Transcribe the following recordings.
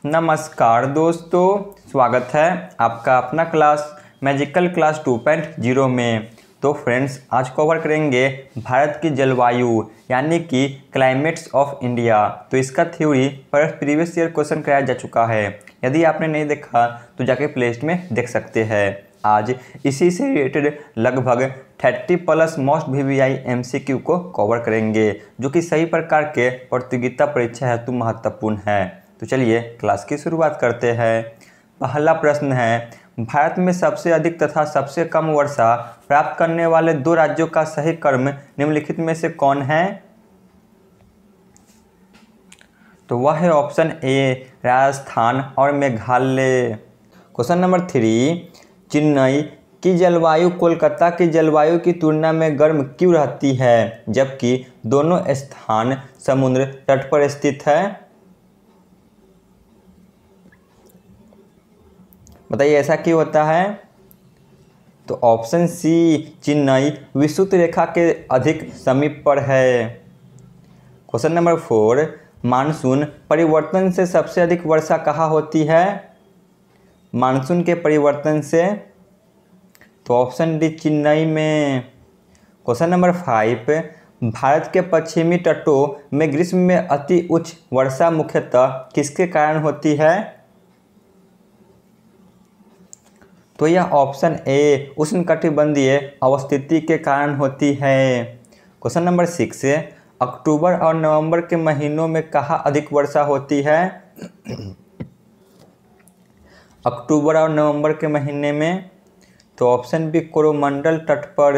नमस्कार दोस्तों, स्वागत है आपका अपना क्लास मैजिकल क्लास 2.0 में। तो फ्रेंड्स, आज कवर करेंगे भारत की जलवायु यानी कि क्लाइमेट्स ऑफ इंडिया। तो इसका थ्योरी पर प्रीवियस ईयर क्वेश्चन कराया जा चुका है। यदि आपने नहीं देखा तो जाके प्ले लिस्ट में देख सकते हैं। आज इसी से रिलेटेड लगभग 30+ मोस्ट VVI MCQ को कवर करेंगे, जो कि सही प्रकार के प्रतियोगिता परीक्षा हेतु महत्वपूर्ण है। तो चलिए क्लास की शुरुआत करते हैं। पहला प्रश्न है, भारत में सबसे अधिक तथा सबसे कम वर्षा प्राप्त करने वाले दो राज्यों का सही क्रम निम्नलिखित में से कौन है? तो वह है ऑप्शन ए, राजस्थान और मेघालय। क्वेश्चन नंबर 3, चेन्नई की जलवायु कोलकाता की जलवायु की तुलना में गर्म क्यों रहती है, जबकि दोनों स्थान समुद्र तट पर स्थित है? बताइए ऐसा क्यों होता है? तो ऑप्शन सी, चेन्नई विषुवत रेखा के अधिक समीप पर है। क्वेश्चन नंबर 4, मानसून परिवर्तन से सबसे अधिक वर्षा कहाँ होती है? मानसून के परिवर्तन से? तो ऑप्शन डी, चेन्नई में। क्वेश्चन नंबर 5, भारत के पश्चिमी तटों में ग्रीष्म में अति उच्च वर्षा मुख्यतः किसके कारण होती है? तो यह ऑप्शन ए, उष्णकटिबंधीय अवस्थिति के कारण होती है। क्वेश्चन नंबर 6, अक्टूबर और नवंबर के महीनों में कहाँ अधिक वर्षा होती है? अक्टूबर और नवंबर के महीने में? तो ऑप्शन बी, कोरोमंडल तट पर।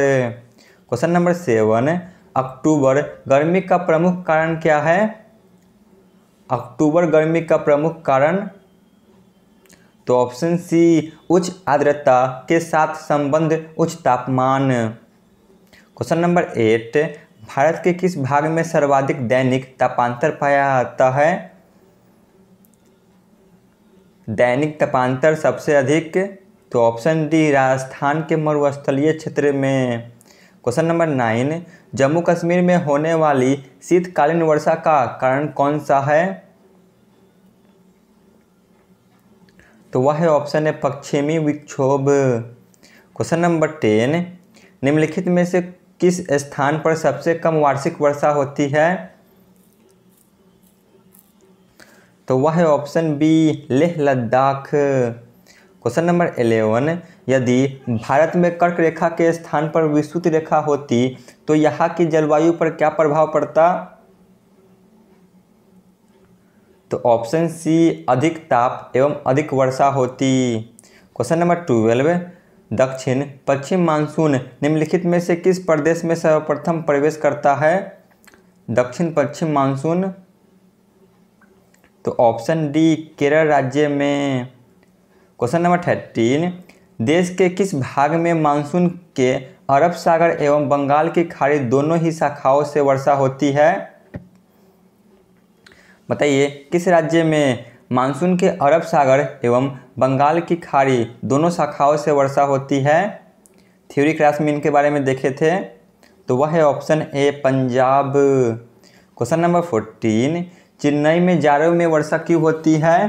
क्वेश्चन नंबर 7, अक्टूबर गर्मी का प्रमुख कारण क्या है? अक्टूबर गर्मी का प्रमुख कारण? तो ऑप्शन सी, उच्च आर्द्रता के साथ संबंध उच्च तापमान। क्वेश्चन नंबर 8, भारत के किस भाग में सर्वाधिक दैनिक तापांतर पाया जाता है? दैनिक तापांतर सबसे अधिक? तो ऑप्शन डी, राजस्थान के मरुस्थलीय क्षेत्र में। क्वेश्चन नंबर 9, जम्मू कश्मीर में होने वाली शीतकालीन वर्षा का कारण कौन सा है? तो वह है ऑप्शन है पश्चिमी विक्षोभ। क्वेश्चन नंबर 10, निम्नलिखित में से किस स्थान पर सबसे कम वार्षिक वर्षा होती है? तो वह है option B, Leh Ladakh. Question number 11, यदि भारत में कर्क रेखा के स्थान पर विषुवत रेखा होती तो यहाँ की जलवायु पर क्या प्रभाव पड़ता? तो ऑप्शन सी, अधिक ताप एवं अधिक वर्षा होती। क्वेश्चन नंबर 12, दक्षिण पश्चिम मानसून निम्नलिखित में से किस प्रदेश में सर्वप्रथम प्रवेश करता है? दक्षिण पश्चिम मानसून? तो ऑप्शन डी, केरल राज्य में। क्वेश्चन नंबर 13, देश के किस भाग में मानसून के अरब सागर एवं बंगाल की खाड़ी दोनों ही शाखाओं से वर्षा होती है? बताइए किस राज्य में मानसून के अरब सागर एवं बंगाल की खाड़ी दोनों शाखाओं से वर्षा होती है? थ्योरी क्लास में इनके बारे में देखे थे। तो वह है option A, Punjab. Question number 14, Chennai में जाड़ों में वर्षा क्यों होती है?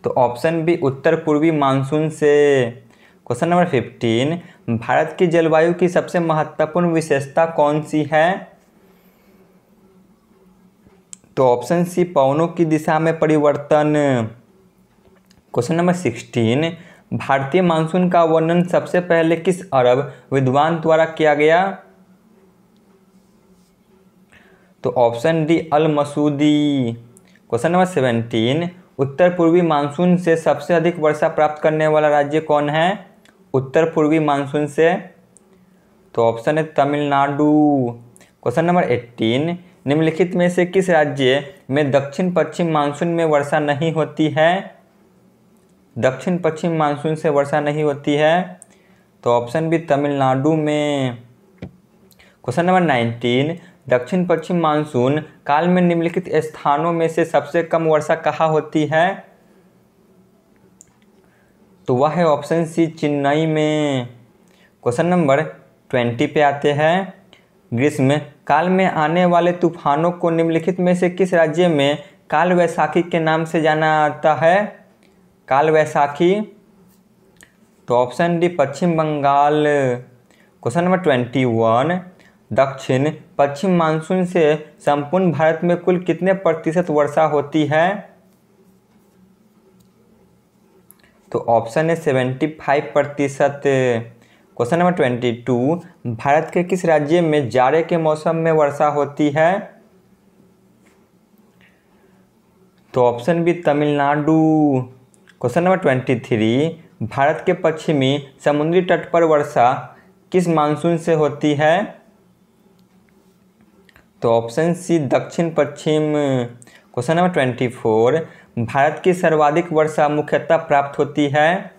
तो ऑप्शन बी, उत्तर पूर्वी मानसून से। क्वेश्चन नंबर 15, भारत की जलवायु की सबसे महत्वपूर्ण विशेषता कौन सी है? तो ऑप्शन सी, पवनों की दिशा में परिवर्तन। क्वेश्चन नंबर 16, भारतीय मानसून का वर्णन सबसे पहले किस अरब विद्वान द्वारा किया गया? तो ऑप्शन डी, अल मसूदी। क्वेश्चन नंबर 17, उत्तर पूर्वी मानसून से सबसे अधिक वर्षा प्राप्त करने वाला राज्य कौन है? उत्तर पूर्वी मानसून से? तो ऑप्शन है तमिलनाडु। क्वेश्चन नंबर 18, निम्नलिखित में से किस राज्य में दक्षिण पश्चिम मानसून में वर्षा नहीं होती है? दक्षिण पश्चिम मानसून से वर्षा नहीं होती है? तो ऑप्शन बी, तमिलनाडु में। क्वेश्चन नंबर 19, दक्षिण पश्चिम मानसून काल में निम्नलिखित स्थानों में से सबसे कम वर्षा कहाँ होती है? तो वह है ऑप्शन सी, चेन्नई में। क्वेश्चन नंबर 20 पे आते हैं। ग्रीष्म काल में आने वाले तूफानों को निम्नलिखित में से किस राज्य में काल वैसाखी के नाम से जाना जाता है? काल वैसाखी। तो ऑप्शन डी पश्चिम बंगाल। क्वेश्चन नंबर 21, दक्षिण पश्चिम मानसून से संपूर्ण भारत में कुल कितने प्रतिशत वर्षा होती है? तो ऑप्शन है 75%। क्वेश्चन नंबर 22, भारत के किस राज्य में जाड़े के मौसम में वर्षा होती है? तो option B Tamil Nadu. Question number 23, Bharat के पश्चिमी समुद्री तट पर वर्षा किस मानसून से होती है? तो ऑप्शन सी दक्षिण पश्चिम। क्वेश्चन नंबर 24, भारत की सर्वाधिक वर्षा मुख्यतः प्राप्त होती है?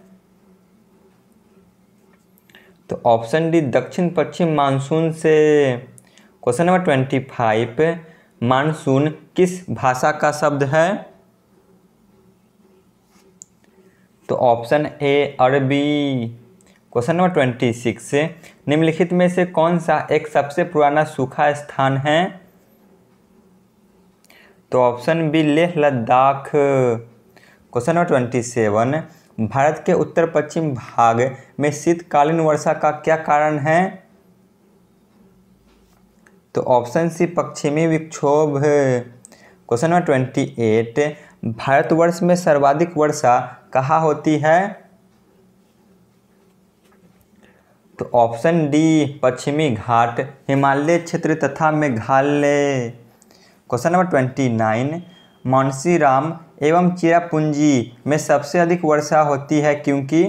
तो ऑप्शन डी दक्षिण पश्चिम मानसून से। क्वेश्चन नंबर 25, मानसून किस भाषा का शब्द है? तो ऑप्शन ए अरबी। क्वेश्चन नंबर 26, निम्नलिखित में से कौन सा एक सबसे पुराना सूखा स्थान है? तो option B Leh Ladakh. Question number 27, Bharat के उत्तर पश्चिम भाग में शीतकालीन वर्षा का क्या कारण है? तो ऑप्शन सी पश्चिमी विक्षोभ। क्वेश्चन नंबर 28, भारतवर्ष में सर्वाधिक वर्षा कहाँ होती है? तो ऑप्शन डी पश्चिमी घाट, हिमालय क्षेत्र तथा मेघालय। क्वेश्चन नंबर 29, मानसीराम एवं चिरापुंजी में सबसे अधिक वर्षा होती है क्योंकि?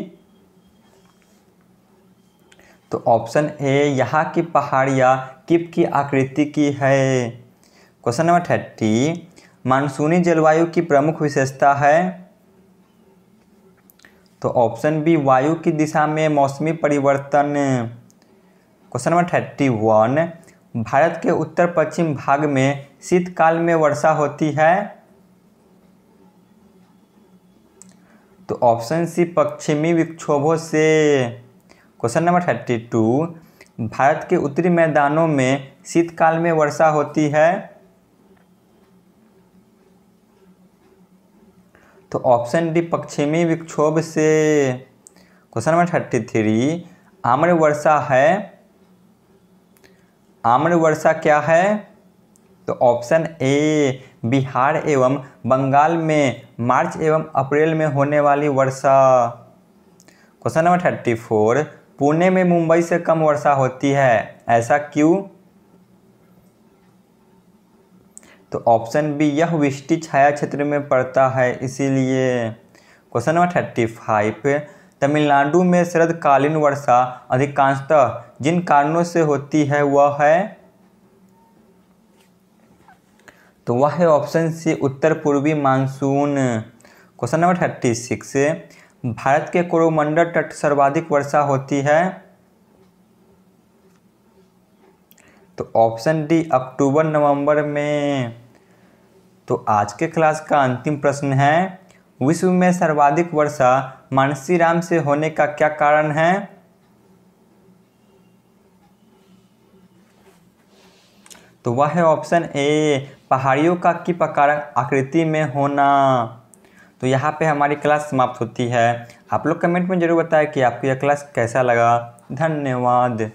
तो ऑप्शन ए यहाँ की पहाड़ियाँ किप की आकृति की है। क्वेश्चन नंबर 30, मानसूनी जलवायु की प्रमुख विशेषता है? तो ऑप्शन बी वायु की दिशा में मौसमी परिवर्तन। क्वेश्चन नंबर 31, भारत के उत्तर पश्चिम भाग में शीतकाल में वर्षा होती है? तो ऑप्शन सी पश्चिमी विक्षोभों से। क्वेश्चन नंबर 32, भारत के उत्तरी मैदानों में शीतकाल में वर्षा होती है? तो ऑप्शन डी पश्चिमी विक्षोभ से। क्वेश्चन नंबर 33, आम्र वर्षा है? आम्र वर्षा क्या है? तो ऑप्शन ए बिहार एवं बंगाल में मार्च एवं अप्रैल में होने वाली वर्षा। क्वेश्चन नंबर 34, पुणे में मुंबई से कम वर्षा होती है, ऐसा क्यों? तो ऑप्शन बी यह वृष्टि छाया क्षेत्र में पड़ता है इसीलिए। क्वेश्चन नंबर 35, तमिलनाडु में शरदकालीन वर्षा अधिकांशतः जिन कारणों से होती है वह है? तो वह है ऑप्शन सी उत्तर पूर्वी मानसून। क्वेश्चन नंबर 36, भारत के कोरोमंडल तट सर्वाधिक वर्षा होती है? तो ऑप्शन डी अक्टूबर नवंबर में। तो आज के क्लास का अंतिम प्रश्न है, विश्व में सर्वाधिक वर्षा मानसीराम से होने का क्या कारण है? तो वह है ऑप्शन ए पहाड़ियों का किप आकृति में होना। तो यहाँ पे हमारी क्लास समाप्त होती है। आप लोग कमेंट में जरूर बताएं कि आपको यह क्लास कैसा लगा। धन्यवाद।